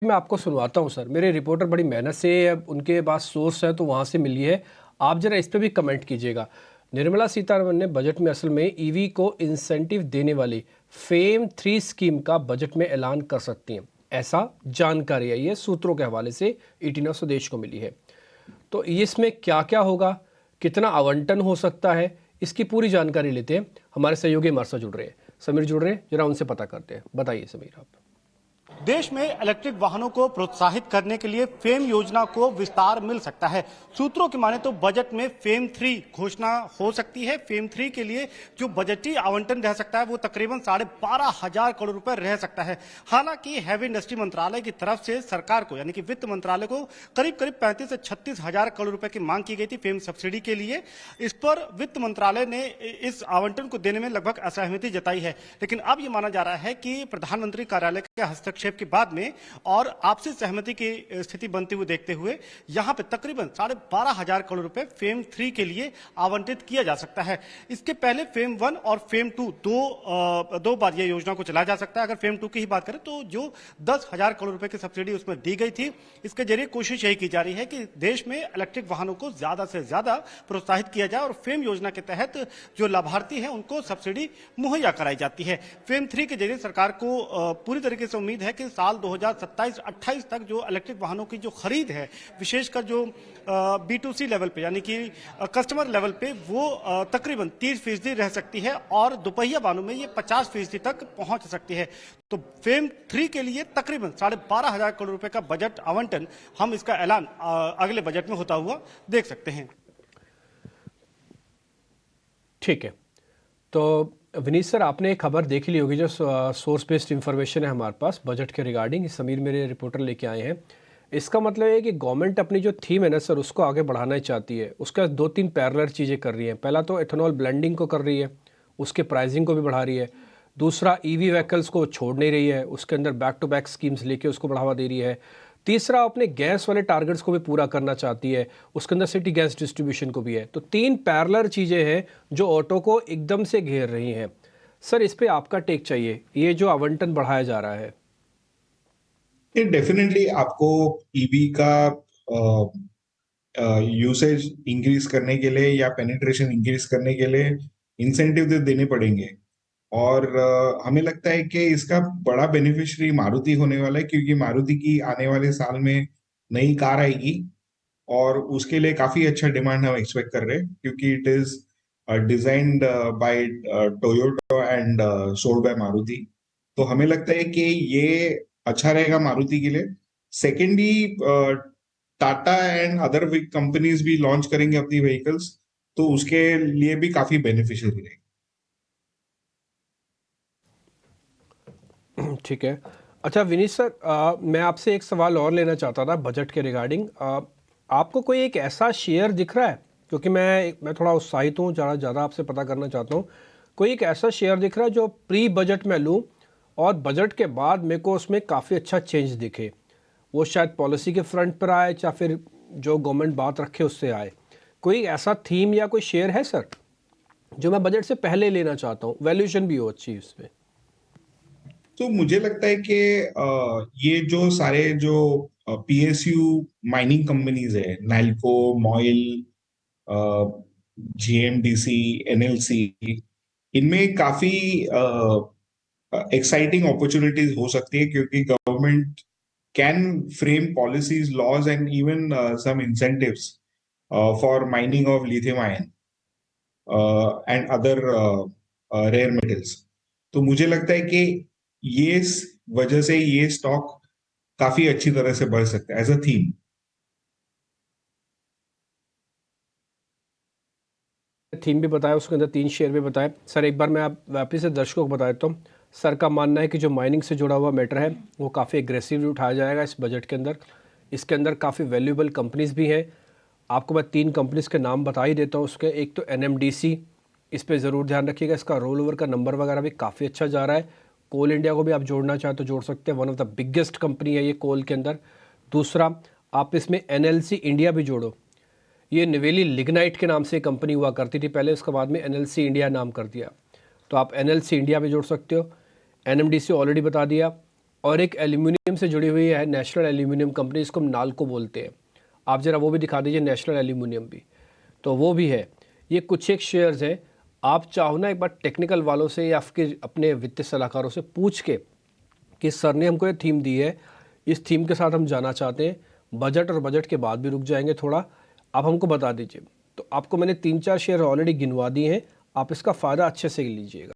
मैं आपको सुनवाता हूँ सर। मेरे रिपोर्टर बड़ी मेहनत से, उनके पास सोर्स है तो वहाँ से मिली है। आप जरा इस पे भी कमेंट कीजिएगा। निर्मला सीतारमण ने बजट में असल में ईवी को इंसेंटिव देने वाली फेम 3 स्कीम का बजट में ऐलान कर सकती हैं, ऐसा जानकारी है। ये सूत्रों के हवाले से ईटीना स्वदेश को मिली है। तो इसमें क्या क्या होगा, कितना आवंटन हो सकता है, इसकी पूरी जानकारी लेते हैं। हमारे सहयोगी हमारे साथ जुड़ रहे हैं, समीर जुड़ रहे हैं, जरा उनसे पता करते हैं। बताइए समीर आप। देश में इलेक्ट्रिक वाहनों को प्रोत्साहित करने के लिए फेम योजना को विस्तार मिल सकता है। सूत्रों की माने तो बजट में फेम 3 घोषणा हो सकती है। फेम 3 के लिए जो बजटीय आवंटन रह सकता है वो तकरीबन 12,500 करोड़ रुपए रह सकता है। हालांकि हैवी इंडस्ट्री मंत्रालय की तरफ से सरकार को यानी कि वित्त मंत्रालय को करीब करीब 35 से 36,000 करोड़ रुपए की मांग की गई थी फेम सब्सिडी के लिए। इस पर वित्त मंत्रालय ने इस आवंटन को देने में लगभग असहमति जताई है। लेकिन अब यह माना जा रहा है कि प्रधानमंत्री कार्यालय के हस्तक्षेप के बाद में और आपसी सहमति की स्थिति बनती हुई देखते हुए यहां पे तकरीबन 12,500 करोड़ रुपए फेम 3 के लिए आवंटित किया जा सकता है। इसके पहले फेम 1 और फेम 2 दो बार यह योजना को चलाया जा सकता है। अगर फेम 2 की ही बात करें तो जो 10,000 करोड़ रुपए की सब्सिडी उसमें दी गई थी, इसके जरिए कोशिश यही की जा रही है कि देश में इलेक्ट्रिक वाहनों को ज्यादा से ज्यादा प्रोत्साहित किया जाए और फेम योजना के तहत जो लाभार्थी हैं उनको सब्सिडी मुहैया कराई जाती है। फेम 3 के जरिए सरकार को पूरी तरीके से उम्मीद है कि साल 2027-28 तक जो इलेक्ट्रिक वाहनों की जो खरीद है, विशेषकर जो B2C लेवल पे यानी कि कस्टमर लेवल पे, वो तकरीबन 30% रह सकती है और दोपहिया वाहनों में ये 50% तक पहुंच सकती है। तो फेम 3 के लिए तकरीबन 12,500 करोड़ रुपए का बजट आवंटन, हम इसका ऐलान अगले बजट में होता हुआ देख सकते हैं। ठीक है, तो विनीत सर, आपने एक खबर देख ली होगी जो सोर्स बेस्ड इंफॉर्मेशन है हमारे पास बजट के रिगार्डिंग, समीर मेरे रिपोर्टर लेके आए हैं। इसका मतलब है कि गवर्नमेंट अपनी जो थीम है ना सर, उसको आगे बढ़ाना चाहती है। उसका 2-3 पैरेलल चीज़ें कर रही है। पहला तो एथेनॉल ब्लेंडिंग को कर रही है, उसके प्राइसिंग को भी बढ़ा रही है। दूसरा, ईवी व्हीकल्स को छोड़ नहीं रही है, उसके अंदर बैक टू बैक स्कीम्स लेके उसको बढ़ावा दे रही है। तीसरा, अपने गैस वाले टारगेट्स को भी पूरा करना चाहती है, उसके अंदर सिटी गैस डिस्ट्रीब्यूशन को भी है। तो 3 पैरेलल चीज़ें हैं जो ऑटो को एकदम से घेर रही हैं। सर, इस पे आपका टेक चाहिए, ये जो आवंटन बढ़ाया जा रहा है। ये डेफिनेटली आपको ईवी का यूसेज इंक्रीज करने के लिए या पेनिट्रेशन इंक्रीज करने के लिए इंसेंटिव तो देने पड़ेंगे। और हमें लगता है कि इसका बड़ा बेनिफिशियरी मारुति होने वाला है, क्योंकि मारुति की आने वाले साल में नई कार आएगी और उसके लिए काफी अच्छा डिमांड हम एक्सपेक्ट कर रहे हैं, क्योंकि it is designed by Toyota and sold by Maruti. तो हमें लगता है कि ये अच्छा रहेगा मारुति के लिए। Secondly, Tata and other companies भी लॉन्च करेंगे अपनी व्हीकल्स, तो उसके लिए भी काफी बेनिफिशियरी रहेगी। ठीक है। अच्छा विनीत सर, मैं आपसे एक सवाल और लेना चाहता था बजट के रिगार्डिंग। आपको कोई एक ऐसा शेयर दिख रहा है, क्योंकि मैं थोड़ा उत्साहित हूँ, ज़्यादा आपसे पता करना चाहता हूँ। कोई एक ऐसा शेयर दिख रहा है जो प्री बजट में लूँ और बजट के बाद मेरे को उसमें काफ़ी अच्छा चेंज दिखे? वो शायद पॉलिसी के फ्रंट पर आए या फिर जो गवर्नमेंट बात रखे उससे आए। कोई ऐसा थीम या कोई शेयर है सर जो मैं बजट से पहले लेना चाहता हूँ, वैल्यूएशन भी हो अच्छी उसमें? तो मुझे लगता है कि ये जो सारे जो PSU माइनिंग कंपनीज है, नैल्को, मॉइल, GMDC, NLC, इनमें काफी एक्साइटिंग अपॉर्चुनिटीज हो सकती है, क्योंकि government can frame policies, laws and even some incentives for mining of lithium ion and other rare metals. तो मुझे लगता है कि ये वजह से ये स्टॉक काफी अच्छी तरह से बढ़ सकता है एज अ थीम। थीम भी बताया, उसके अंदर 3 शेयर भी बताए। सर एक बार मैं आप वापस से दर्शकों को बता देता हूँ। सर का मानना है कि जो माइनिंग से जुड़ा हुआ मैटर है वो काफ़ी एग्रेसिवली उठाया जाएगा इस बजट के अंदर। इसके अंदर काफ़ी वैल्यूएबल कंपनीज भी हैं। आपको मैं 3 कंपनीज के नाम बता ही देता हूँ उसके। एक तो NMDC, इस पर ज़रूर ध्यान रखिएगा, इसका रोल ओवर का नंबर वगैरह भी काफ़ी अच्छा जा रहा है। कोल इंडिया को भी आप जोड़ना चाहें तो जोड़ सकते हैं, one of the biggest company है ये कोल के अंदर। दूसरा, आप इसमें NLC इंडिया भी जोड़ो। ये नवेली लिग्नाइट के नाम से कंपनी हुआ करती थी पहले, उसके बाद में NLC इंडिया नाम कर दिया, तो आप NLC इंडिया भी जोड़ सकते हो। NMDC ऑलरेडी बता दिया। और एक एल्यूमिनियम से जुड़ी हुई है नेशनल एल्यूमिनियम कंपनी, इसको हम नाल्को बोलते हैं। आप ज़रा वो भी दिखा दीजिए, नेशनल एल्यूमिनियम भी, तो वो भी है। ये कुछ एक शेयर्स हैं। आप चाहो ना एक बार टेक्निकल वालों से या आपके अपने वित्तीय सलाहकारों से पूछ के कि सर ने हमको ये थीम दी है, इस थीम के साथ हम जाना चाहते हैं, बजट और बजट के बाद भी रुक जाएंगे थोड़ा, आप हमको बता दीजिए। तो आपको मैंने 3-4 शेयर ऑलरेडी गिनवा दिए हैं, आप इसका फ़ायदा अच्छे से लीजिएगा।